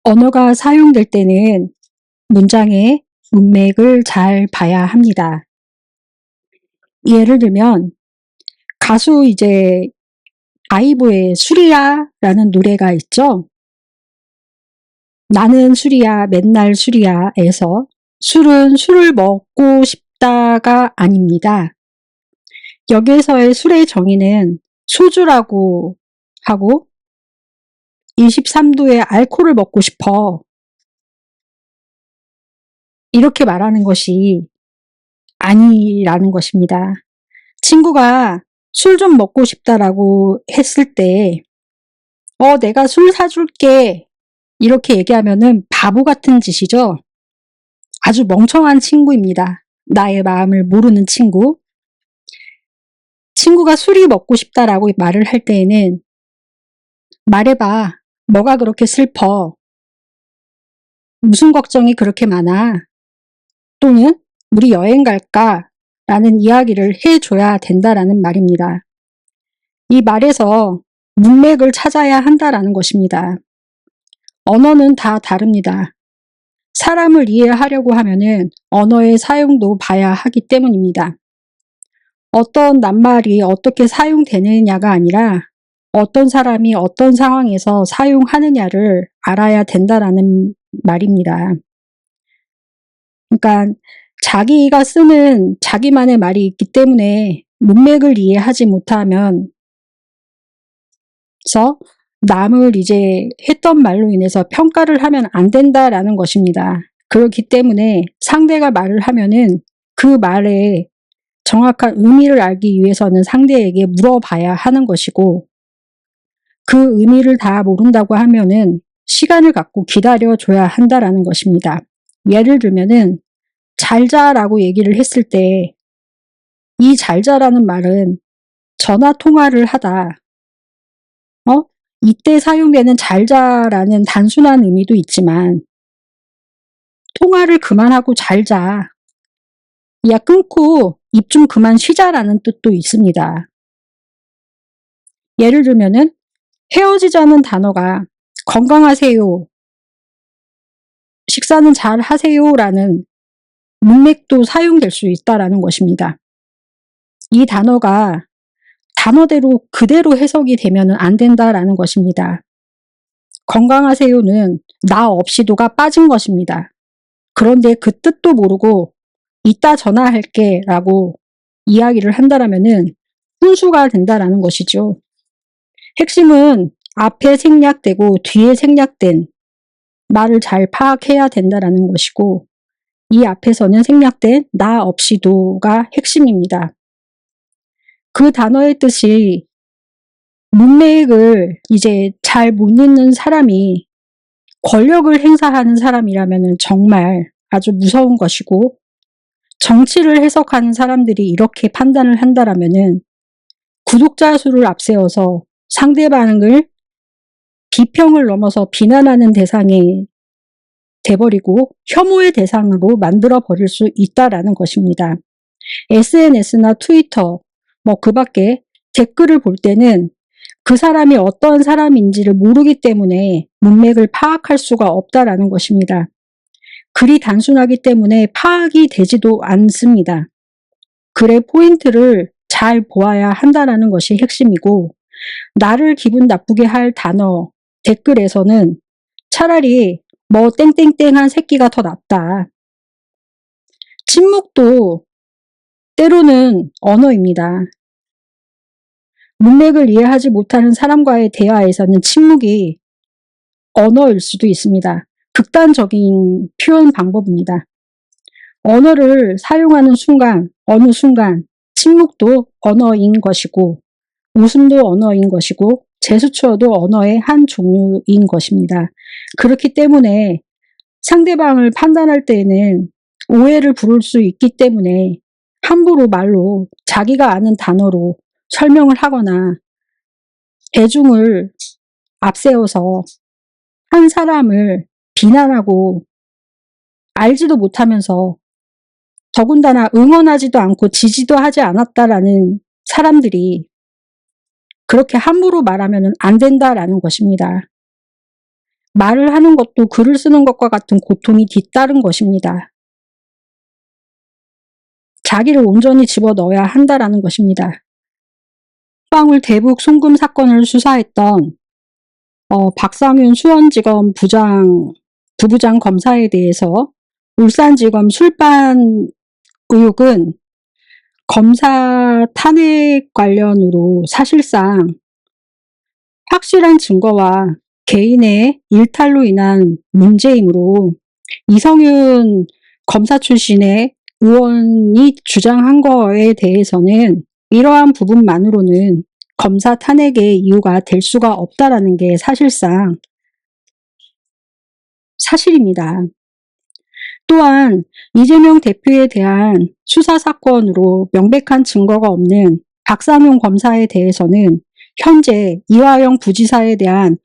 언어가 사용될 때는 문장의 문맥을 잘 봐야 합니다. 예를 들면 가수 아이브의 술이야라는 노래가 있죠. 나는 술이야 맨날 술이야에서 술은 술을 먹고 싶다가 아닙니다. 여기에서의 술의 정의는 소주라고 하고 23도의 알코올을 먹고 싶어 이렇게 말하는 것이 아니라는 것입니다. 친구가 술 좀 먹고 싶다라고 했을 때 내가 술 사줄게 이렇게 얘기하면은 바보 같은 짓이죠. 아주 멍청한 친구입니다. 나의 마음을 모르는 친구. 친구가 술이 먹고 싶다라고 말을 할 때에는 말해봐. 뭐가 그렇게 슬퍼? 무슨 걱정이 그렇게 많아? 또는 우리 여행 갈까? 라는 이야기를 해줘야 된다라는 말입니다. 이 말에서 문맥을 찾아야 한다라는 것입니다. 언어는 다 다릅니다. 사람을 이해하려고 하면은 언어의 사용도 봐야 하기 때문입니다. 어떤 낱말이 어떻게 사용되느냐가 아니라 어떤 사람이 어떤 상황에서 사용하느냐를 알아야 된다라는 말입니다. 그러니까 자기가 쓰는 자기만의 말이 있기 때문에 문맥을 이해하지 못하면서 남을 했던 말로 인해서 평가를 하면 안 된다라는 것입니다. 그렇기 때문에 상대가 말을 하면은 그 말의 정확한 의미를 알기 위해서는 상대에게 물어봐야 하는 것이고 그 의미를 다 모른다고 하면은 시간을 갖고 기다려줘야 한다라는 것입니다. 예를 들면은 잘자라고 얘기를 했을 때 이 잘자라는 말은 전화 통화를 하다. 이때 사용되는 잘자라는 단순한 의미도 있지만 통화를 그만하고 잘자. 야 끊고 입 좀 그만 쉬자라는 뜻도 있습니다. 예를 들면은 헤어지자는 단어가 건강하세요. 식사는 잘 하세요라는 문맥도 사용될 수 있다라는 것입니다. 이 단어가 단어대로 그대로 해석이 되면 안 된다라는 것입니다. 건강하세요는 나 없이도가 빠진 것입니다. 그런데 그 뜻도 모르고 이따 전화할게 라고 이야기를 한다라면은 훈수가 된다라는 것이죠. 핵심은 앞에 생략되고 뒤에 생략된 말을 잘 파악해야 된다라는 것이고 이 앞에서는 생략된 나 없이도가 핵심입니다. 그 단어의 뜻이 문맥을 잘 못 읽는 사람이 권력을 행사하는 사람이라면 정말 아주 무서운 것이고 정치를 해석하는 사람들이 이렇게 판단을 한다라면은 구독자 수를 앞세워서 상대방을 비평을 넘어서 비난하는 대상이 돼버리고 혐오의 대상으로 만들어 버릴 수 있다라는 것입니다. SNS나 트위터 그 밖에 댓글을 볼 때는 그 사람이 어떤 사람인지를 모르기 때문에 문맥을 파악할 수가 없다라는 것입니다. 글이 단순하기 때문에 파악이 되지도 않습니다. 글의 포인트를 잘 보아야 한다라는 것이 핵심이고 나를 기분 나쁘게 할 단어 댓글에서는 차라리 땡땡땡한 새끼가 더 낫다. 침묵도 때로는 언어입니다. 문맥을 이해하지 못하는 사람과의 대화에서는 침묵이 언어일 수도 있습니다. 극단적인 표현 방법입니다. 언어를 사용하는 순간, 어느 순간 침묵도 언어인 것이고 웃음도 언어인 것이고 제스처도 언어의 한 종류인 것입니다. 그렇기 때문에 상대방을 판단할 때에는 오해를 부를 수 있기 때문에 함부로 말로 자기가 아는 단어로 설명을 하거나 대중을 앞세워서 한 사람을 비난하고 알지도 못하면서 더군다나 응원하지도 않고 지지도 하지 않았다라는 사람들이 그렇게 함부로 말하면 안 된다라는 것입니다. 말을 하는 것도 글을 쓰는 것과 같은 고통이 뒤따른 것입니다. 자기를 온전히 집어넣어야 한다라는 것입니다. 방울 대북 송금 사건을 수사했던 박상윤 수원지검 부부장 검사에 대해서 울산지검 술반 의혹은 검사 탄핵 관련으로 사실상 확실한 증거와 개인의 일탈로 인한 문제이므로 이성윤 검사 출신의 의원이 주장한 거에 대해서는 이러한 부분만으로는 검사 탄핵의 이유가 될 수가 없다라는 게 사실상 사실입니다. 또한 이재명 대표에 대한 수사 사건으로 명백한 증거가 없는 박상용 검사에 대해서는 현재 이화영 부지사에 대한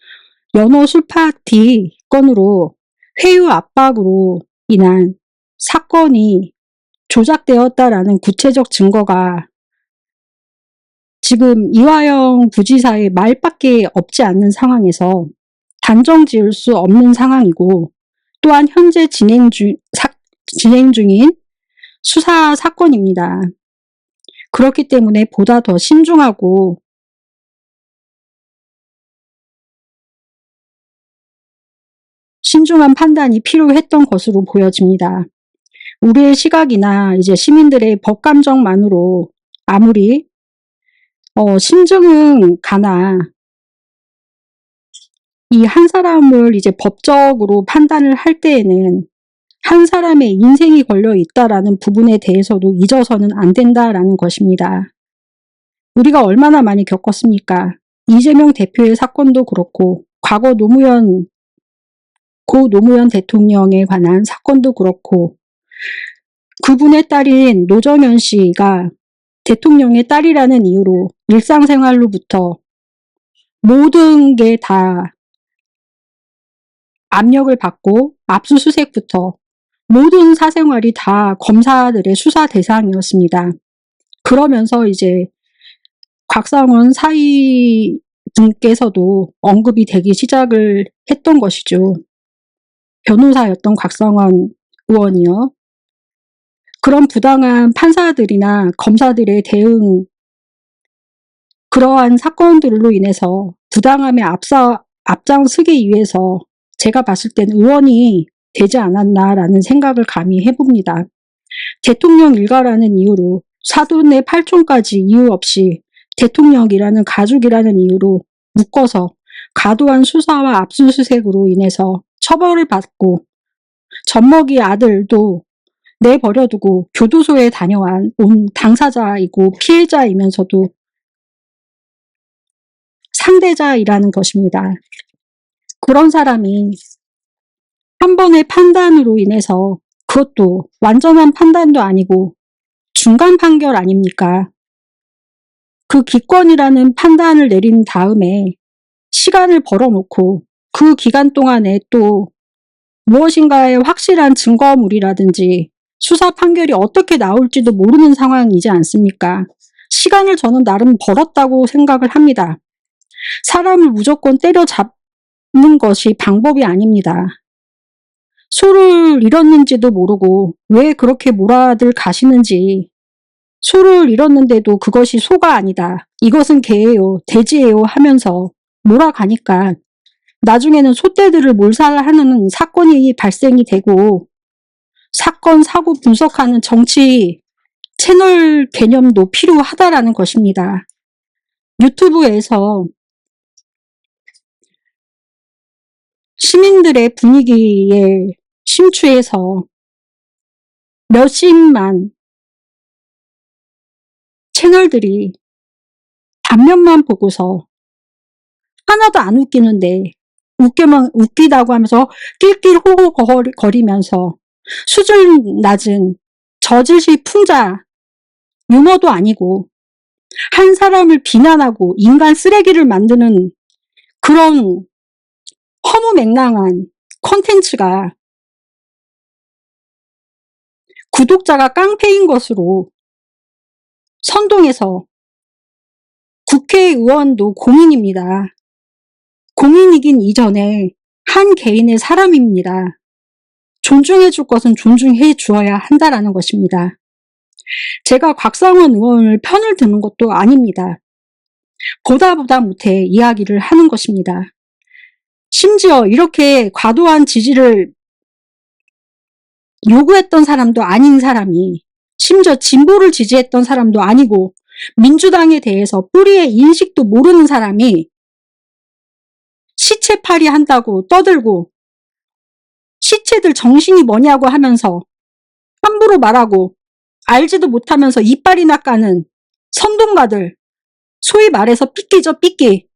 연호 술파티 건으로 회유 압박으로 인한 사건이 조작되었다라는 구체적 증거가 지금 이화영 부지사의 말밖에 없지 않는 상황에서 단정 지을 수 없는 상황이고, 또한 현재 진행 중인 수사 사건입니다. 그렇기 때문에 보다 더 신중하고 신중한 판단이 필요했던 것으로 보여집니다. 우리의 시각이나 이제 시민들의 법 감정만으로 아무리 심증은 가나 이 한 사람을 이제 법적으로 판단을 할 때에는 한 사람의 인생이 걸려 있다라는 부분에 대해서도 잊어서는 안 된다라는 것입니다. 우리가 얼마나 많이 겪었습니까? 이재명 대표의 사건도 그렇고 과거 고 노무현 대통령에 관한 사건도 그렇고 그분의 딸인 노정현 씨가 대통령의 딸이라는 이유로 일상생활로부터 모든 게 다 압력을 받고 압수수색부터 모든 사생활이 다 검사들의 수사 대상이었습니다. 그러면서 이제 곽상원 사위 분께서도 언급이 되기 시작을 했던 것이죠. 변호사였던 곽상원 의원이요. 그런 부당한 판사들이나 검사들의 대응, 그러한 사건들로 인해서 부당함에 앞장서기 위해서 제가 봤을 땐 의원이 되지 않았나라는 생각을 감히 해봅니다. 대통령 일가라는 이유로 사돈의 팔촌까지 이유 없이 대통령이라는 가족이라는 이유로 묶어서 과도한 수사와 압수수색으로 인해서 처벌을 받고 젖먹이 아들도 내버려두고 교도소에 다녀온 당사자이고 피해자이면서도 상대자이라는 것입니다. 그런 사람이 한 번의 판단으로 인해서, 그것도 완전한 판단도 아니고 중간 판결 아닙니까? 그 기권이라는 판단을 내린 다음에 시간을 벌어놓고 그 기간 동안에 또 무엇인가의 확실한 증거물이라든지 수사 판결이 어떻게 나올지도 모르는 상황이지 않습니까? 시간을 저는 나름 벌었다고 생각을 합니다. 사람을 무조건 때려잡는 것이 방법이 아닙니다. 소를 잃었는지도 모르고 왜 그렇게 몰아들 가시는지, 소를 잃었는데도 그것이 소가 아니다, 이것은 개예요, 돼지예요 하면서 몰아가니까 나중에는 소떼들을 몰살하는 사건이 발생이 되고, 사건, 사고 분석하는 정치 채널 개념도 필요하다라는 것입니다. 유튜브에서 시민들의 분위기에 심취해서 몇십만 채널들이 단면만 보고서 하나도 안 웃기는데 웃기다고 하면서 낄낄 호호거리면서 수준 낮은 저질시 풍자 유머도 아니고 한 사람을 비난하고 인간 쓰레기를 만드는 그런 허무맹랑한 콘텐츠가 구독자가 깡패인 것으로 선동해서, 국회의원도 공인입니다. 공인이긴 이전에 한 개인의 사람입니다. 존중해 줄 것은 존중해 주어야 한다라는 것입니다. 제가 곽상원 의원을 편을 드는 것도 아닙니다. 보다 못해 이야기를 하는 것입니다. 심지어 이렇게 과도한 지지를 요구했던 사람도 아닌 사람이, 심지어 진보를 지지했던 사람도 아니고 민주당에 대해서 뿌리의 인식도 모르는 사람이 시체팔이 한다고 떠들고 시체들 정신이 뭐냐고 하면서 함부로 말하고 알지도 못하면서 이빨이나 까는 선동가들, 소위 말해서 삐끼죠, 삐끼.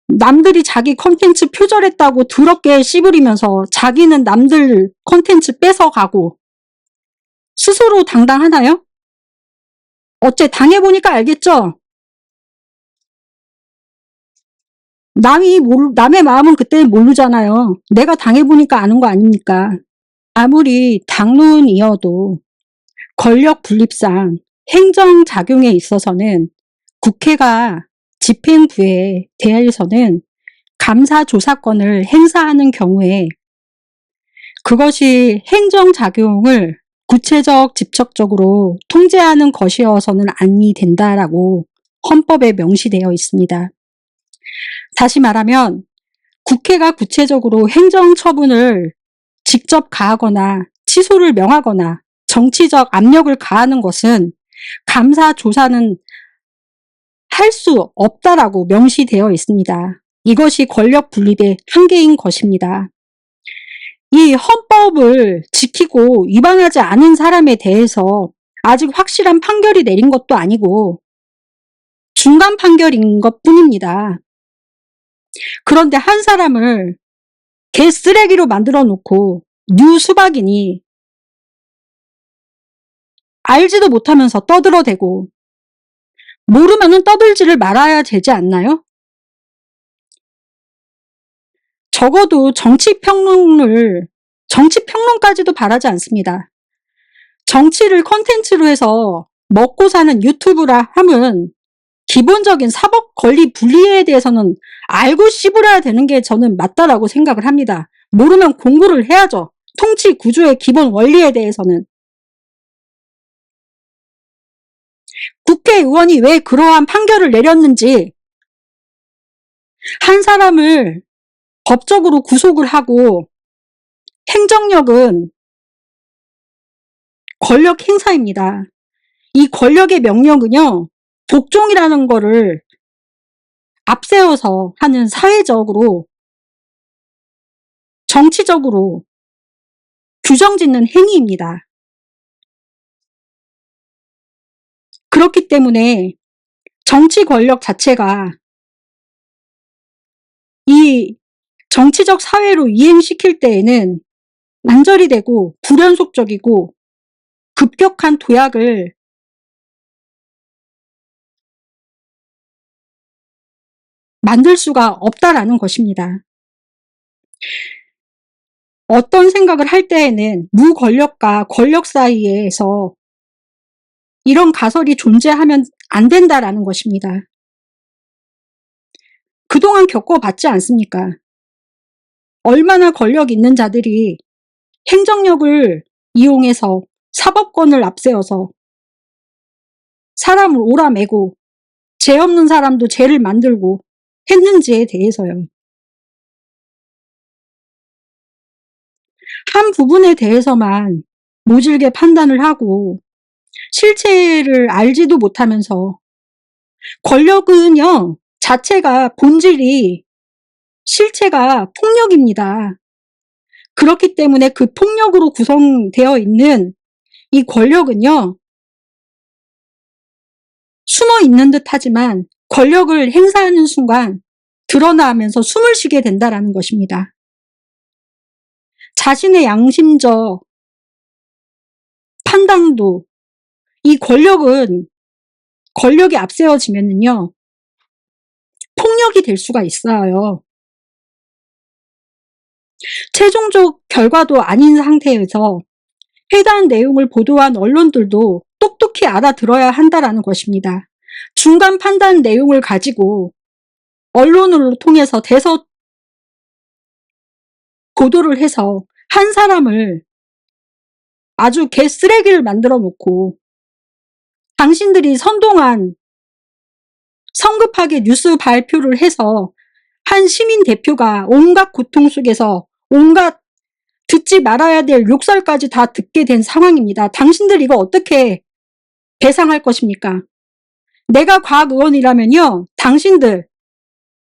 남들이 자기 컨텐츠 표절했다고 더럽게 씨부리면서 자기는 남들 컨텐츠 뺏어가고 스스로 당당하나요? 어째 당해보니까 알겠죠? 남의 마음은 그때는 모르잖아요. 내가 당해보니까 아는 거 아닙니까? 아무리 당론이어도 권력 분립상 행정작용에 있어서는 국회가 집행부에 대해서는 감사조사권을 행사하는 경우에 그것이 행정작용을 구체적, 직접적으로 통제하는 것이어서는 아니 된다라고 헌법에 명시되어 있습니다. 다시 말하면 국회가 구체적으로 행정처분을 직접 가하거나 취소를 명하거나 정치적 압력을 가하는 것은 감사조사는 할 수 없다라고 명시되어 있습니다. 이것이 권력 분립의 한계인 것입니다. 이 헌법을 지키고 위반하지 않은 사람에 대해서 아직 확실한 판결이 내린 것도 아니고 중간 판결인 것 뿐입니다. 그런데 한 사람을 개쓰레기로 만들어 놓고 뉴수박이니 알지도 못하면서 떠들어대고 모르면은 떠들지를 말아야 되지 않나요? 적어도 정치평론까지도 바라지 않습니다. 정치를 컨텐츠로 해서 먹고 사는 유튜브라 함은 기본적인 사법 권리 분리에 대해서는 알고 씹으려야 되는 게 저는 맞다라고 생각을 합니다. 모르면 공부를 해야죠. 통치 구조의 기본 원리에 대해서는. 국회의원이 왜 그러한 판결을 내렸는지, 한 사람을 법적으로 구속을 하고 행정력은 권력 행사입니다. 이 권력의 명령은요, 복종이라는 거를 앞세워서 하는 사회적으로, 정치적으로 규정짓는 행위입니다. 그렇기 때문에 정치 권력 자체가 이 정치적 사회로 이행시킬 때에는 난절이 되고 불연속적이고 급격한 도약을 만들 수가 없다라는 것입니다. 어떤 생각을 할 때에는 무권력과 권력 사이에서 이런 가설이 존재하면 안 된다라는 것입니다. 그동안 겪어봤지 않습니까? 얼마나 권력 있는 자들이 행정력을 이용해서 사법권을 앞세워서 사람을 옳아매고 죄 없는 사람도 죄를 만들고 했는지에 대해서요. 한 부분에 대해서만 모질게 판단을 하고 실체를 알지도 못하면서, 권력은요, 자체가 본질이 실체가 폭력입니다. 그렇기 때문에 그 폭력으로 구성되어 있는 이 권력은요, 숨어 있는 듯 하지만 권력을 행사하는 순간 드러나면서 숨을 쉬게 된다는 것입니다. 자신의 양심적 판단도, 이 권력이 앞세워지면은요, 폭력이 될 수가 있어요. 최종적 결과도 아닌 상태에서 해당 내용을 보도한 언론들도 똑똑히 알아들어야 한다라는 것입니다. 중간 판단 내용을 가지고 언론을 통해서 대서 보도를 해서 한 사람을 아주 개쓰레기를 만들어 놓고 당신들이 선동한 성급하게 뉴스 발표를 해서 한 시민 대표가 온갖 고통 속에서 온갖 듣지 말아야 될 욕설까지 다 듣게 된 상황입니다. 당신들 이거 어떻게 배상할 것입니까? 내가 과학의원이라면요, 당신들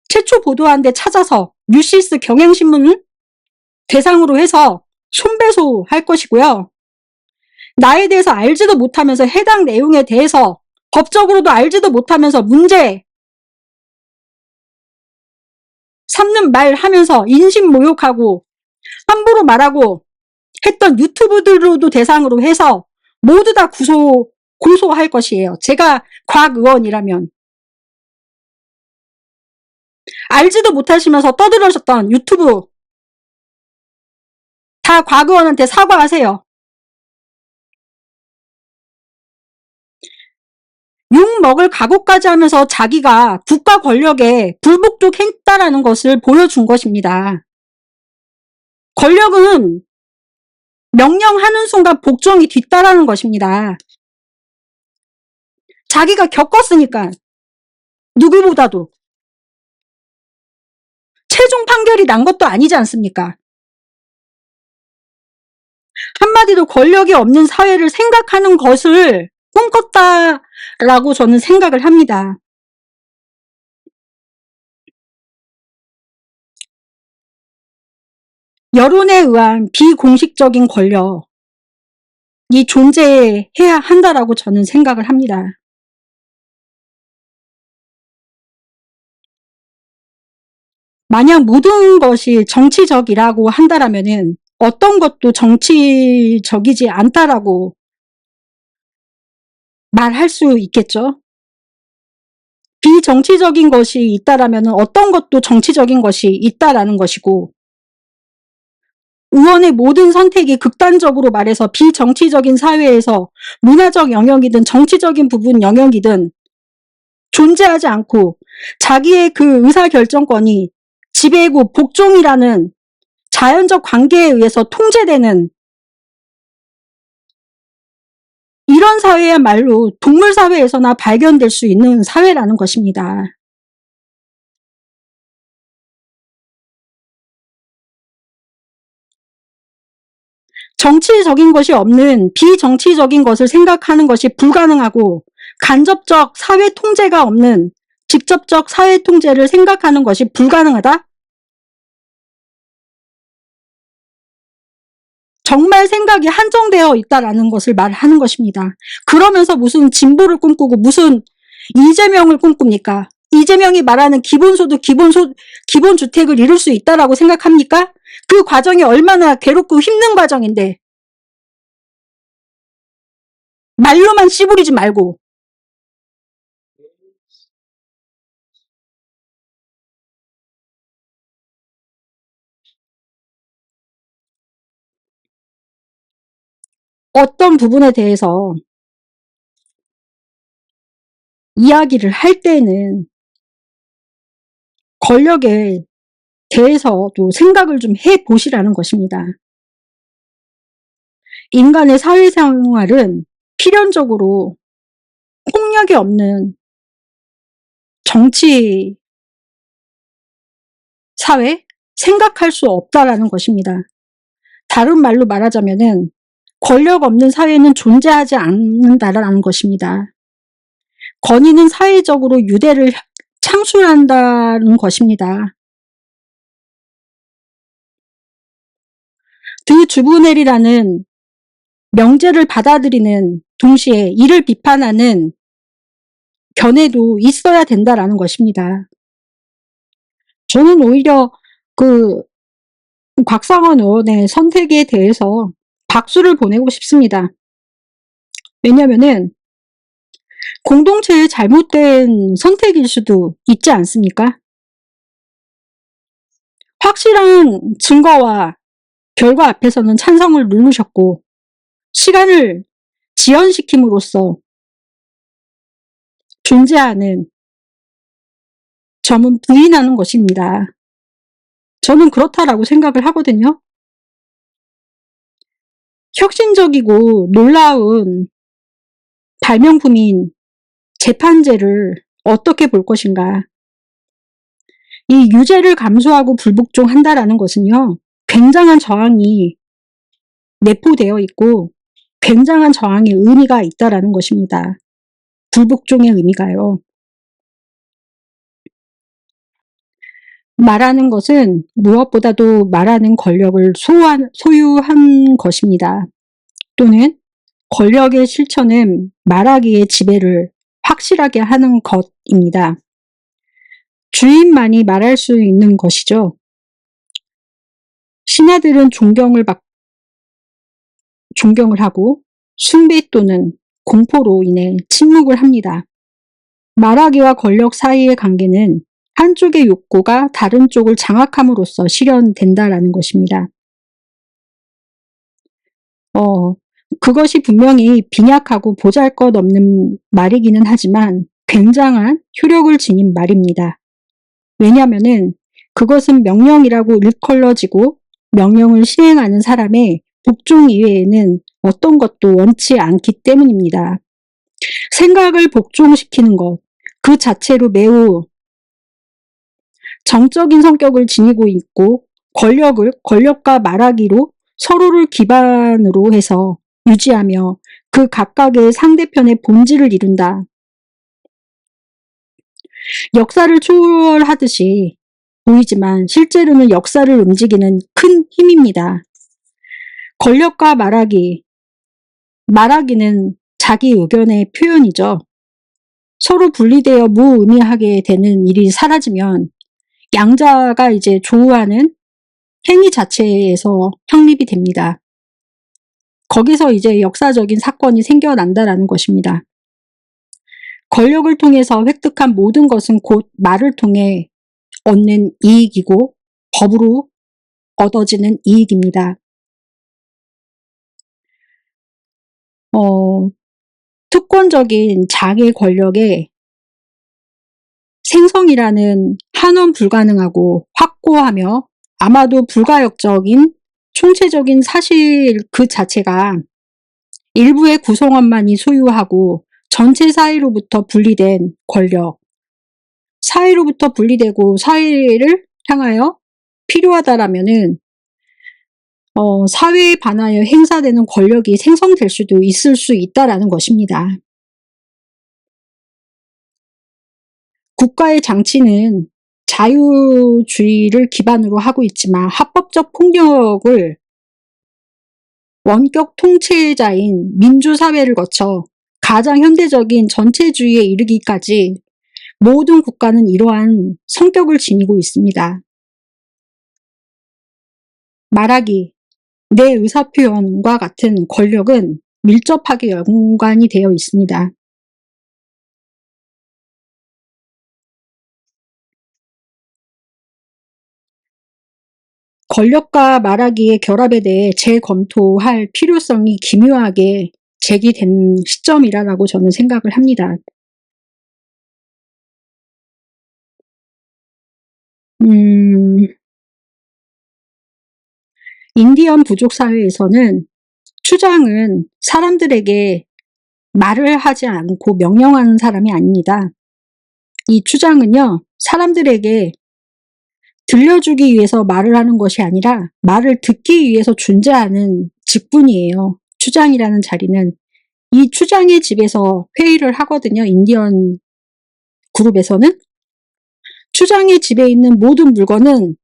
최초 보도한 데 찾아서 뉴시스 경향신문을 대상으로 해서 손배소할 것이고요. 나에 대해서 알지도 못하면서 해당 내용에 대해서 법적으로도 알지도 못하면서 문제 삼는 말 하면서 인신모욕하고 함부로 말하고 했던 유튜브들로도 대상으로 해서 모두 다 고소할 것이에요. 제가 과학의원이라면. 알지도 못하시면서 떠들으셨던 유튜브 다 과학의원한테 사과하세요. 욕 먹을 각오까지 하면서 자기가 국가 권력에 불복종했다라는 것을 보여준 것입니다. 권력은 명령하는 순간 복종이 뒤따라는 것입니다. 자기가 겪었으니까 누구보다도 최종 판결이 난 것도 아니지 않습니까? 한마디로 권력이 없는 사회를 생각하는 것을 꿈꿨다라고 저는 생각을 합니다. 여론에 의한 비공식적인 권력이 존재해야 한다라고 저는 생각을 합니다. 만약 모든 것이 정치적이라고 한다라면은 어떤 것도 정치적이지 않다라고 말할 수 있겠죠. 비정치적인 것이 있다라면 어떤 것도 정치적인 것이 있다라는 것이고, 의원의 모든 선택이 극단적으로 말해서 비정치적인 사회에서 문화적 영역이든 정치적인 부분 영역이든 존재하지 않고 자기의 그 의사결정권이 지배고 복종이라는 자연적 관계에 의해서 통제되는 이런 사회야말로 동물 사회에서나 발견될 수 있는 사회라는 것입니다. 정치적인 것이 없는 비정치적인 것을 생각하는 것이 불가능하고, 간접적 사회 통제가 없는 직접적 사회 통제를 생각하는 것이 불가능하다? 정말 생각이 한정되어 있다라는 것을 말하는 것입니다. 그러면서 무슨 진보를 꿈꾸고 무슨 이재명을 꿈꿉니까? 이재명이 말하는 기본소득, 기본주택을 이룰 수 있다라고 생각합니까? 그 과정이 얼마나 괴롭고 힘든 과정인데 말로만 씨부리지 말고. 어떤 부분에 대해서 이야기를 할 때는 권력에 대해서도 생각을 좀 해보시라는 것입니다. 인간의 사회생활은 필연적으로 폭력이 없는 정치 사회? 생각할 수 없다라는 것입니다. 다른 말로 말하자면은 권력 없는 사회는 존재하지 않는다라는 것입니다. 권위는 사회적으로 유대를 창출한다는 것입니다. 드주브넬이라는 명제를 받아들이는 동시에 이를 비판하는 견해도 있어야 된다라는 것입니다. 저는 오히려 그 곽상원 의원의 선택에 대해서 박수를 보내고 싶습니다. 왜냐면은 공동체의 잘못된 선택일 수도 있지 않습니까? 확실한 증거와 결과 앞에서는 찬성을 누르셨고 시간을 지연시킴으로써 존재하는 점은 부인하는 것입니다. 저는 그렇다라고 생각을 하거든요. 혁신적이고 놀라운 발명품인 재판제를 어떻게 볼 것인가. 이 유죄를 감수하고 불복종한다라는 것은요, 굉장한 저항이 내포되어 있고 굉장한 저항의 의미가 있다라는 것입니다. 불복종의 의미가요. 말하는 것은 무엇보다도 말하는 권력을 소유한 것입니다. 또는 권력의 실천은 말하기의 지배를 확실하게 하는 것입니다. 주인만이 말할 수 있는 것이죠. 신하들은 존경을 하고 숭배 또는 공포로 인해 침묵을 합니다. 말하기와 권력 사이의 관계는 한쪽의 욕구가 다른 쪽을 장악함으로써 실현된다라는 것입니다. 그것이 분명히 빈약하고 보잘것없는 말이기는 하지만 굉장한 효력을 지닌 말입니다. 왜냐하면은 그것은 명령이라고 일컬어지고 명령을 시행하는 사람의 복종 이외에는 어떤 것도 원치 않기 때문입니다. 생각을 복종시키는 것, 그 자체로 매우 정적인 성격을 지니고 있고 권력과 말하기로 서로를 기반으로 해서 유지하며 그 각각의 상대편의 본질을 이룬다. 역사를 초월하듯이 보이지만 실제로는 역사를 움직이는 큰 힘입니다. 권력과 말하기는 자기 의견의 표현이죠. 서로 분리되어 무의미하게 되는 일이 사라지면 양자가 이제 조우하는 행위 자체에서 확립이 됩니다. 거기서 이제 역사적인 사건이 생겨난다라는 것입니다. 권력을 통해서 획득한 모든 것은 곧 말을 통해 얻는 이익이고 법으로 얻어지는 이익입니다. 특권적인 자기 권력의 생성이라는 한원 불가능하고 확고하며 아마도 불가역적인 총체적인 사실 그 자체가 일부의 구성원만이 소유하고 전체 사회로부터 분리된 권력, 사회로부터 분리되고 사회를 향하여 필요하다라면은 사회에 반하여 행사되는 권력이 생성될 수도 있을 수 있다라는 것입니다. 국가의 장치는 자유주의를 기반으로 하고 있지만 합법적 폭력을 원격 통치자인 민주사회를 거쳐 가장 현대적인 전체주의에 이르기까지 모든 국가는 이러한 성격을 지니고 있습니다. 말하기, 내 의사표현과 같은 권력은 밀접하게 연관이 되어 있습니다. 권력과 말하기의 결합에 대해 재검토할 필요성이 기묘하게 제기된 시점이라고 저는 생각을 합니다. 인디언 부족 사회에서는 추장은 사람들에게 말을 하지 않고 명령하는 사람이 아닙니다. 이 추장은요, 사람들에게 들려주기 위해서 말을 하는 것이 아니라 말을 듣기 위해서 존재하는 직분이에요. 추장이라는 자리는. 이 추장의 집에서 회의를 하거든요. 인디언 그룹에서는. 추장의 집에 있는 모든 물건은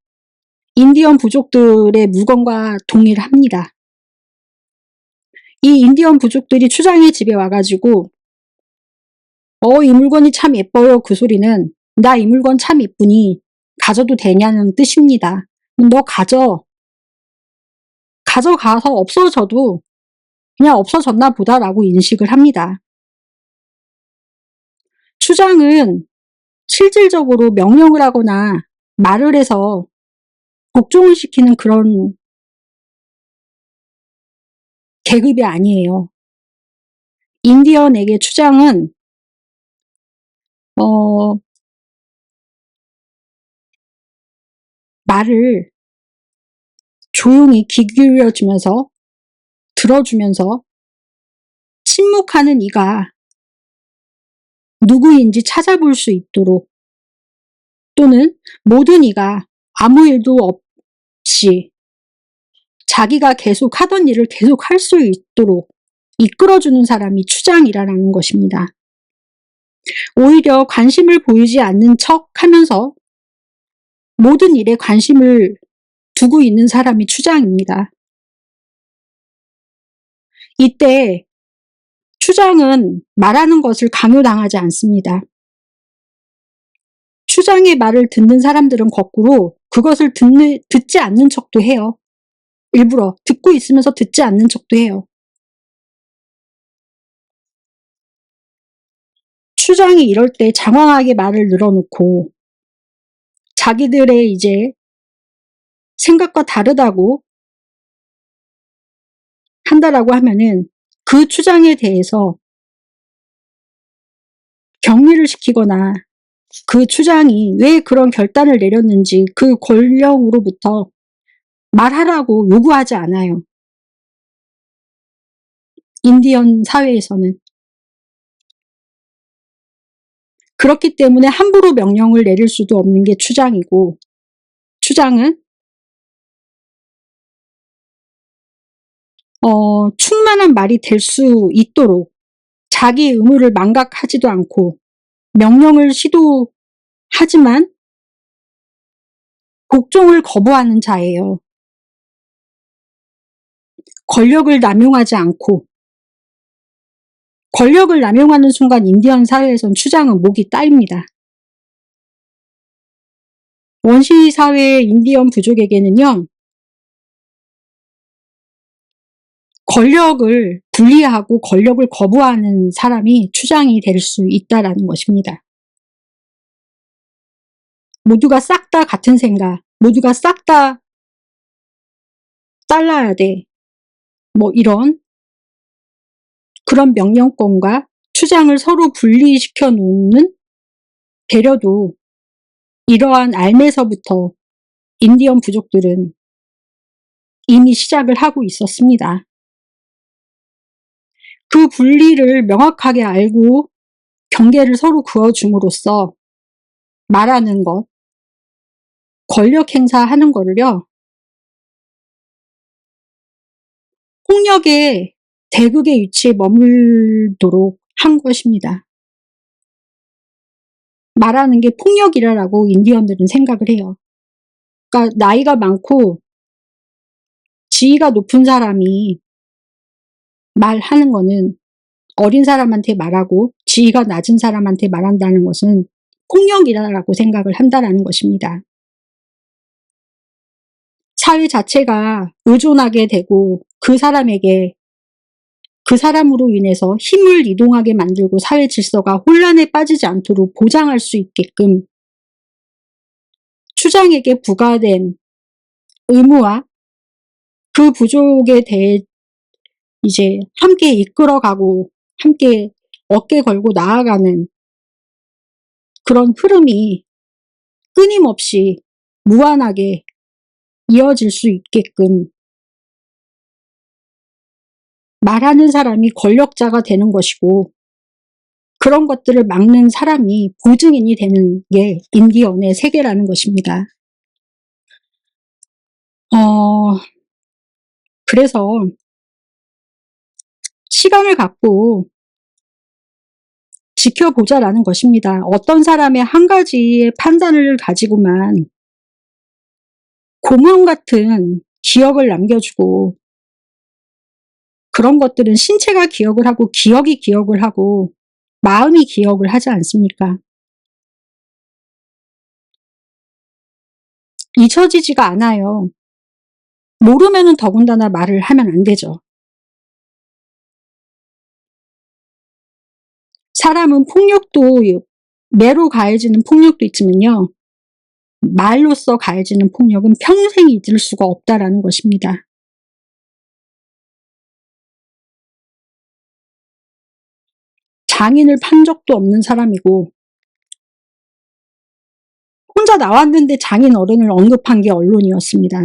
인디언 부족들의 물건과 동일합니다. 이 인디언 부족들이 추장의 집에 와가지고 이 물건이 참 예뻐요. 그 소리는 나 이 물건 참 예쁘니 가져도 되냐는 뜻입니다. 너 가져가서 없어져도 그냥 없어졌나 보다라고 인식을 합니다. 추장은 실질적으로 명령을 하거나 말을 해서 복종을 시키는 그런 계급이 아니에요. 인디언에게 추장은 말을 조용히 귀 기울여주면서 들어주면서 침묵하는 이가 누구인지 찾아볼 수 있도록, 또는 모든 이가 아무 일도 없이 자기가 계속 하던 일을 계속 할 수 있도록 이끌어주는 사람이 추장이라는 것입니다. 오히려 관심을 보이지 않는 척 하면서 모든 일에 관심을 두고 있는 사람이 추장입니다. 이때 추장은 말하는 것을 강요당하지 않습니다. 추장의 말을 듣는 사람들은 거꾸로 그것을 듣지 않는 척도 해요. 일부러 듣고 있으면서 듣지 않는 척도 해요. 추장이 이럴 때 장황하게 말을 늘어놓고 자기들의 이제 생각과 다르다고 한다라고 하면은 그 추장에 대해서 격리를 시키거나 그 추장이 왜 그런 결단을 내렸는지 그 권력으로부터 말하라고 요구하지 않아요. 인디언 사회에서는. 그렇기 때문에 함부로 명령을 내릴 수도 없는 게 추장이고, 추장은 충만한 말이 될 수 있도록 자기 의무를 망각하지도 않고 명령을 시도하지만 복종을 거부하는 자예요. 권력을 남용하지 않고, 권력을 남용하는 순간 인디언 사회에선 추장은 목이 따입니다. 원시 사회의 인디언 부족에게는요, 권력을 분리하고 권력을 거부하는 사람이 추장이 될 수 있다라는 것입니다. 모두가 싹 다 같은 생각, 모두가 싹 다 잘라야 돼. 뭐 이런 그런 명령권과 추장을 서로 분리시켜 놓는 배려도 이러한 삶에서부터 인디언 부족들은 이미 시작을 하고 있었습니다. 그 분리를 명확하게 알고 경계를 서로 그어줌으로써 말하는 것, 권력 행사하는 거를요, 폭력의 대극의 위치에 머물도록 한 것입니다. 말하는 게 폭력이라고 인디언들은 생각을 해요. 그러니까 나이가 많고 지위가 높은 사람이 말하는 거는, 어린 사람한테 말하고 지위가 낮은 사람한테 말한다는 것은 폭력이라고 생각을 한다는 것입니다. 사회 자체가 의존하게 되고 그 사람에게, 그 사람으로 인해서 힘을 이동하게 만들고 사회 질서가 혼란에 빠지지 않도록 보장할 수 있게끔 추장에게 부과된 의무와 그 부족에 대해 이제 함께 이끌어가고 함께 어깨 걸고 나아가는 그런 흐름이 끊임없이 무한하게 이어질 수 있게끔 말하는 사람이 권력자가 되는 것이고, 그런 것들을 막는 사람이 보증인이 되는 게 인디언의 세계라는 것입니다. 그래서 시간을 갖고 지켜보자라는 것입니다. 어떤 사람의 한 가지의 판단을 가지고만 공허 같은 기억을 남겨주고, 그런 것들은 신체가 기억을 하고 기억이 기억을 하고 마음이 기억을 하지 않습니까? 잊혀지지가 않아요. 모르면은 더군다나 말을 하면 안 되죠. 사람은 폭력도, 매로 가해지는 폭력도 있지만요, 말로써 가해지는 폭력은 평생 잊을 수가 없다라는 것입니다. 장인을 판 적도 없는 사람이고 혼자 나왔는데 장인 어른을 언급한 게 언론이었습니다.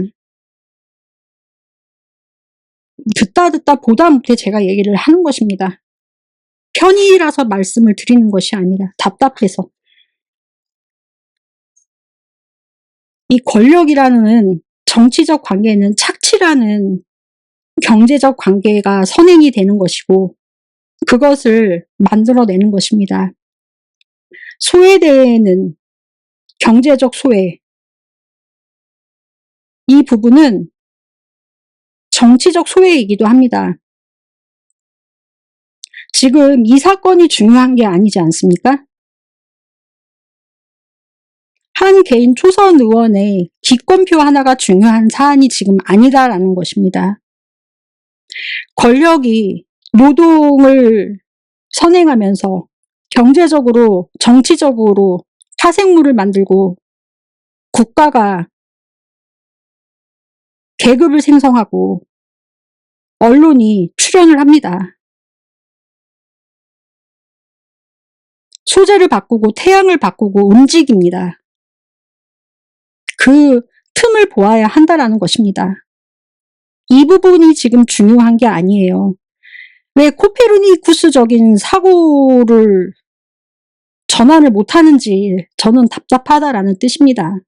듣다 보다 못해 제가 얘기를 하는 것입니다. 편의라서 말씀을 드리는 것이 아니라 답답해서. 이 권력이라는 정치적 관계는 착취라는 경제적 관계가 선행이 되는 것이고 그것을 만들어내는 것입니다. 소외되는 경제적 소외, 이 부분은 정치적 소외이기도 합니다. 지금 이 사건이 중요한 게 아니지 않습니까? 한 개인 초선 의원의 기권표 하나가 중요한 사안이 지금 아니다라는 것입니다. 권력이 노동을 선행하면서 경제적으로, 정치적으로 사생물을 만들고 국가가 계급을 생성하고 언론이 출연을 합니다. 소재를 바꾸고 태양을 바꾸고 움직입니다. 그 틈을 보아야 한다라는 것입니다. 이 부분이 지금 중요한 게 아니에요. 왜 코페르니쿠스적인 사고를 전환을 못하는지 저는 답답하다라는 뜻입니다.